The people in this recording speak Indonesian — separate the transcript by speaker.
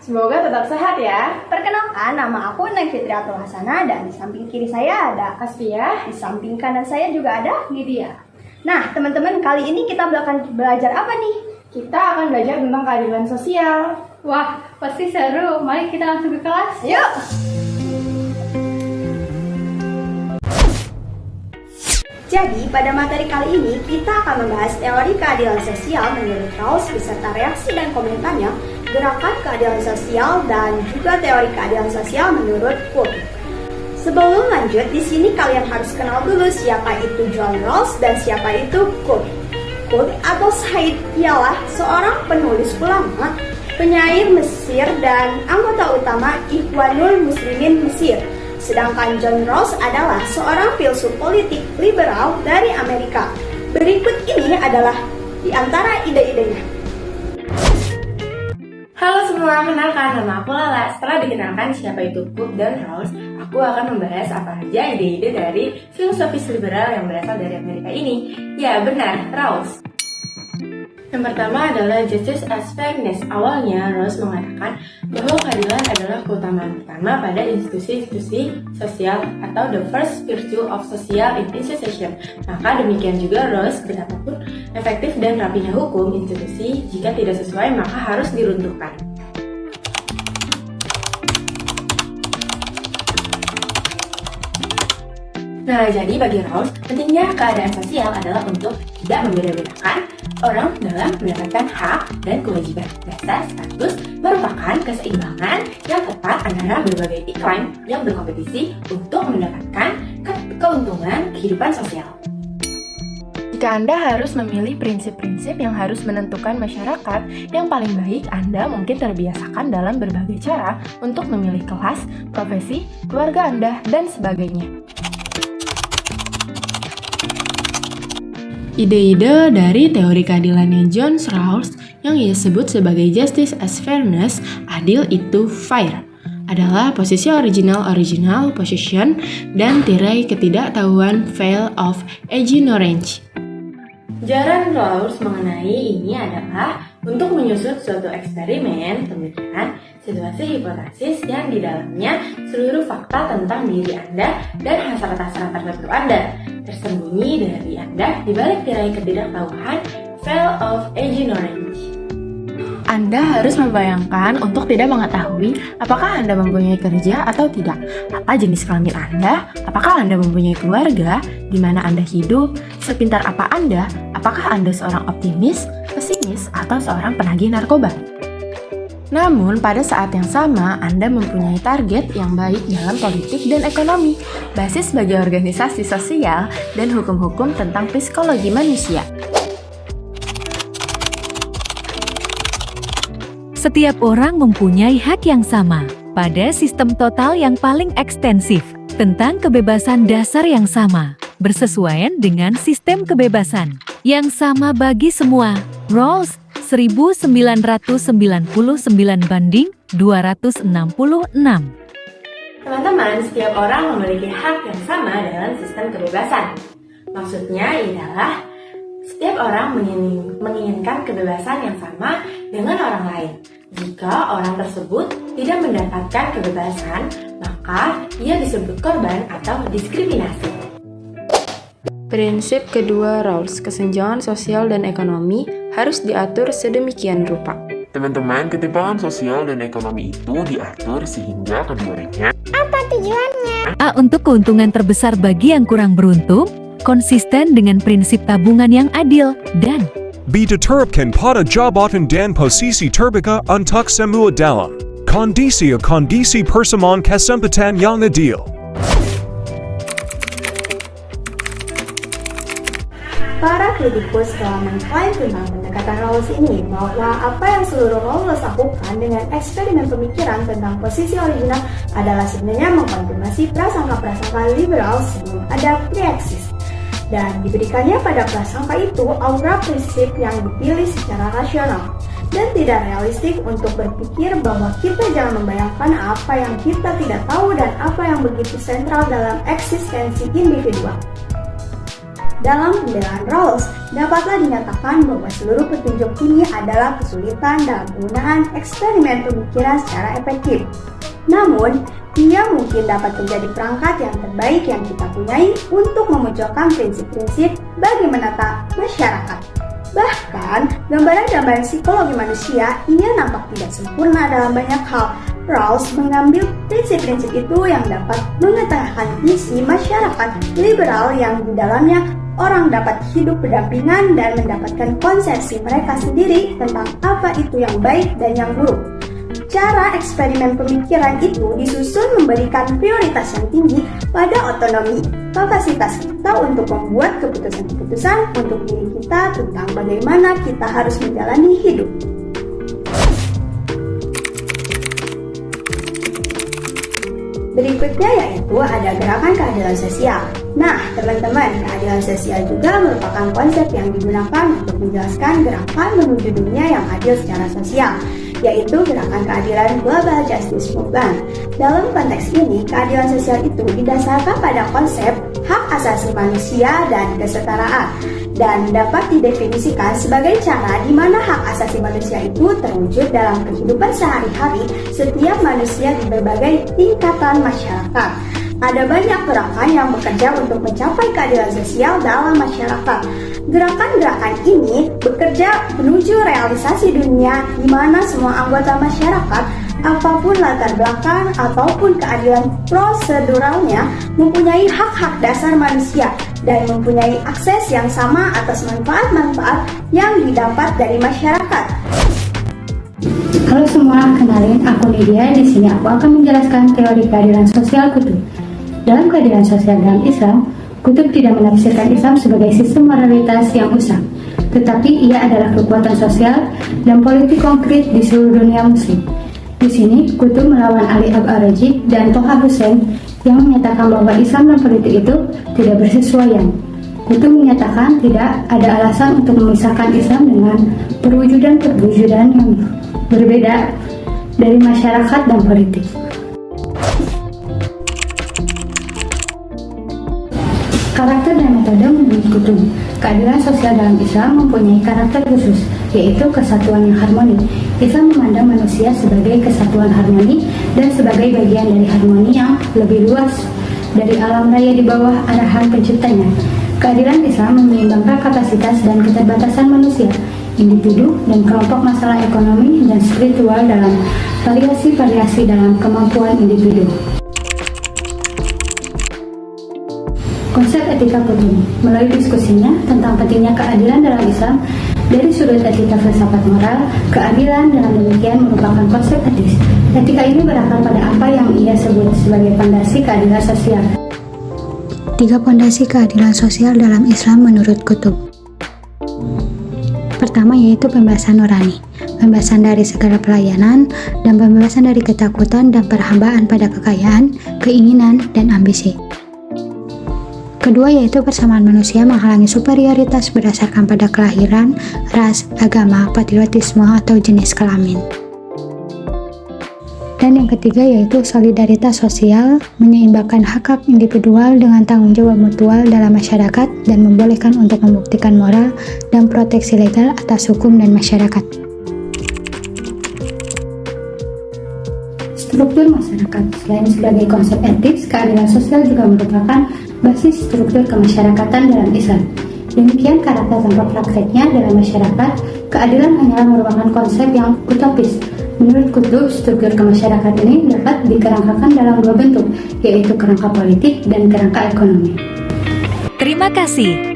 Speaker 1: Semoga tetap sehat ya.
Speaker 2: Perkenalkan, nama aku Neng Fitriatul Hasanah dan di samping kiri saya ada
Speaker 1: Asfiah.
Speaker 2: di samping kanan saya juga ada Lydia. Nah, teman-teman, kali ini kita akan belajar apa nih?
Speaker 1: Kita akan belajar tentang keadilan sosial.
Speaker 3: Wah, pasti seru. Mari kita langsung ke kelas.
Speaker 2: Yuk! Jadi, pada materi kali ini kita akan membahas teori keadilan sosial menurut Rawls beserta reaksi dan komentarnya, gerakan keadilan sosial, dan juga teori keadilan sosial menurut Cook. Sebelum lanjut, di sini kalian harus kenal dulu siapa itu John Rawls dan siapa itu Cook. Cook atau Said ialah seorang penulis ulama, penyair Mesir, dan anggota utama Ikhwanul Muslimin Mesir. Sedangkan John Rawls adalah seorang filsuf politik liberal dari Amerika. Berikut ini adalah di antara ide-idenya.
Speaker 1: Halo semua, kenalkan nama aku Lala. Setelah dikenalkan siapa itu Cook dan Rawls, aku akan membahas apa saja ide-ide dari filosofis liberal yang berasal dari Amerika ini. Ya benar, Rawls. Yang pertama adalah justice as fairness. Awalnya, Rawls mengatakan bahwa keadilan adalah keutamaan pertama pada institusi-institusi sosial atau the first virtue of social institution. Maka demikian juga Rawls, betapapun efektif dan rapinya hukum institusi, jika tidak sesuai maka harus diruntuhkan. Nah, jadi bagi Rawls, pentingnya keadaan sosial adalah untuk tidak membeda-bedakan orang dalam mendapatkan hak dan kewajiban. Dasar status merupakan keseimbangan yang tepat antara berbagai iklim yang berkompetisi untuk mendapatkan keuntungan kehidupan sosial.
Speaker 4: Jika Anda harus memilih prinsip-prinsip yang harus menentukan masyarakat yang paling baik, Anda mungkin terbiasakan dalam berbagai cara untuk memilih kelas, profesi, keluarga Anda, dan sebagainya. Ide-ide dari teori keadilannya John Rawls yang ia sebut sebagai justice as fairness, adil itu fair, adalah posisi original position dan tirai ketidaktahuan veil of ignorance.
Speaker 1: Jaran Rawls mengenai ini adalah untuk menyusun suatu eksperimen pemikiran situasi hipotesis yang di dalamnya seluruh fakta tentang diri Anda dan hasrat-hasrat tertentu Anda tersembunyi dari Anda di balik tirai ketidaktahuan veil of ignorance.
Speaker 4: Anda harus membayangkan untuk tidak mengetahui apakah Anda mempunyai kerja atau tidak, apa jenis kelamin Anda, apakah Anda mempunyai keluarga, di mana Anda hidup, sepintar apa Anda, apakah Anda seorang optimis, pesimis, atau seorang penagih narkoba. Namun, pada saat yang sama, Anda mempunyai target yang baik dalam politik dan ekonomi, basis bagi organisasi sosial, dan hukum-hukum tentang psikologi manusia.
Speaker 5: Setiap orang mempunyai hak yang sama pada sistem total yang paling ekstensif tentang kebebasan dasar yang sama, bersesuaian dengan sistem kebebasan yang sama bagi semua. Rawls 1999 banding 266.
Speaker 1: Teman-teman, setiap orang memiliki hak yang sama dalam sistem kebebasan. Maksudnya ialah setiap orang menginginkan kebebasan yang sama dengan orang lain. Jika orang tersebut tidak mendapatkan kebebasan, maka ia disebut korban atau diskriminasi.
Speaker 4: Prinsip kedua Rawls, kesenjangan sosial dan ekonomi harus diatur sedemikian rupa.
Speaker 6: Teman-teman, ketimpangan sosial dan ekonomi itu diatur sehingga keduanya
Speaker 5: A. Untuk keuntungan terbesar bagi yang kurang beruntung, konsisten dengan prinsip tabungan yang adil, dan
Speaker 7: B. Diterapkan pada jabatan dan posisi terbuka untuk semua dalam kondisi persamaan kesempatan yang adil.
Speaker 2: Para kritikus telah mengklaim tentang pendekatan Rawls ini bahwa apa yang seluruh Rawls lakukan dengan eksperimen pemikiran tentang posisi original adalah sebenarnya mengkonfirmasi prasangka-prasangka liberal sebelum ada pre-eksis. Dan diberikannya pada prasangka itu aura prinsip yang dipilih secara rasional dan tidak realistik untuk berpikir bahwa kita jangan membayangkan apa yang kita tidak tahu dan apa yang begitu sentral dalam eksistensi individual. Dalam pembelaan Rawls, dapatlah dinyatakan bahwa seluruh petunjuk ini adalah kesulitan dalam penggunaan eksperimen pemikiran secara efektif. Namun, ia mungkin dapat menjadi perangkat yang terbaik yang kita punyai untuk memunculkan prinsip-prinsip bagi menata masyarakat. Bahkan, gambaran-gambaran psikologi manusia ini nampak tidak sempurna dalam banyak hal. Rawls mengambil prinsip-prinsip itu yang dapat mengetengahkan visi masyarakat liberal yang di dalamnya orang dapat hidup berdampingan dan mendapatkan konsepsi mereka sendiri tentang apa itu yang baik dan yang buruk. Cara eksperimen pemikiran itu disusun memberikan prioritas yang tinggi pada otonomi, kapasitas kita untuk membuat keputusan-keputusan untuk diri kita tentang bagaimana kita harus menjalani hidup. Berikutnya yaitu ada gerakan keadilan sosial. Nah, teman-teman, keadilan sosial juga merupakan konsep yang digunakan untuk menjelaskan gerakan menuju dunia yang adil secara sosial, yaitu gerakan keadilan Global Justice Movement. Dalam konteks ini, keadilan sosial itu didasarkan pada konsep hak asasi manusia dan kesetaraan, dan dapat didefinisikan sebagai cara di mana hak asasi manusia itu terwujud dalam kehidupan sehari-hari setiap manusia di berbagai tingkatan masyarakat. Ada banyak gerakan yang bekerja untuk mencapai keadilan sosial dalam masyarakat. Gerakan-gerakan ini bekerja menuju realisasi dunia di mana semua anggota masyarakat, apapun latar belakang ataupun keadilan proseduralnya, mempunyai hak-hak dasar manusia dan mempunyai akses yang sama atas manfaat-manfaat yang didapat dari masyarakat.
Speaker 3: Halo semua, kenalin aku Lydia. Di sini aku akan menjelaskan teori keadilan sosial Qutb. Dalam keadilan sosial dalam Islam, Qutb tidak menafsirkan Islam sebagai sistem moralitas yang usang, tetapi ia adalah kekuatan sosial dan politik konkret di seluruh dunia muslim. Di sini, Qutb melawan Ali Ab-Araji dan Toha Hussein yang menyatakan bahwa Islam dan politik itu tidak bersesuaian. Qutb menyatakan tidak ada alasan untuk memisahkan Islam dengan perwujudan-perwujudan yang berbeda dari masyarakat dan politik. Karakter dan metode menurut Qutb. Keadilan sosial dalam Islam mempunyai karakter khusus, yaitu kesatuan yang harmoni. Islam memandang manusia sebagai kesatuan harmoni dan sebagai bagian dari harmoni yang lebih luas dari alam raya di bawah arahan penciptanya. Keadilan Islam menyeimbangkan kapasitas dan keterbatasan manusia, individu, dan kelompok masalah ekonomi dan spiritual dalam variasi-variasi dalam kemampuan individu. Konsep etika Qutb. Melalui diskusinya tentang pentingnya keadilan dalam Islam dari sudut etika filsafat moral, keadilan dengan demikian merupakan konsep etis. Etika ini berakar pada apa yang ia sebut sebagai pondasi keadilan sosial.
Speaker 8: 3 pondasi keadilan sosial dalam Islam menurut Qutb. Pertama yaitu pembebasan nurani, pembebasan dari segala pelayanan, dan pembebasan dari ketakutan dan perhambaan pada kekayaan, keinginan, dan ambisi. Kedua yaitu persamaan manusia menghalangi superioritas berdasarkan pada kelahiran, ras, agama, patriotisme, atau jenis kelamin. Dan yang ketiga yaitu solidaritas sosial, menyeimbangkan hak-hak individual dengan tanggung jawab mutual dalam masyarakat dan membolehkan untuk membuktikan moral dan proteksi legal atas hukum dan masyarakat.
Speaker 3: Struktur masyarakat. Selain sebagai konsep etis, keadilan sosial juga merupakan basis struktur kemasyarakatan dalam Islam. Demikian karakter tanpa prakteknya dalam masyarakat, keadilan hanyalah merupakan konsep yang utopis. Menurut Qutb, struktur kemasyarakatan ini dapat dikerangkakan dalam 2 bentuk, yaitu kerangka politik dan kerangka ekonomi.
Speaker 5: Terima kasih.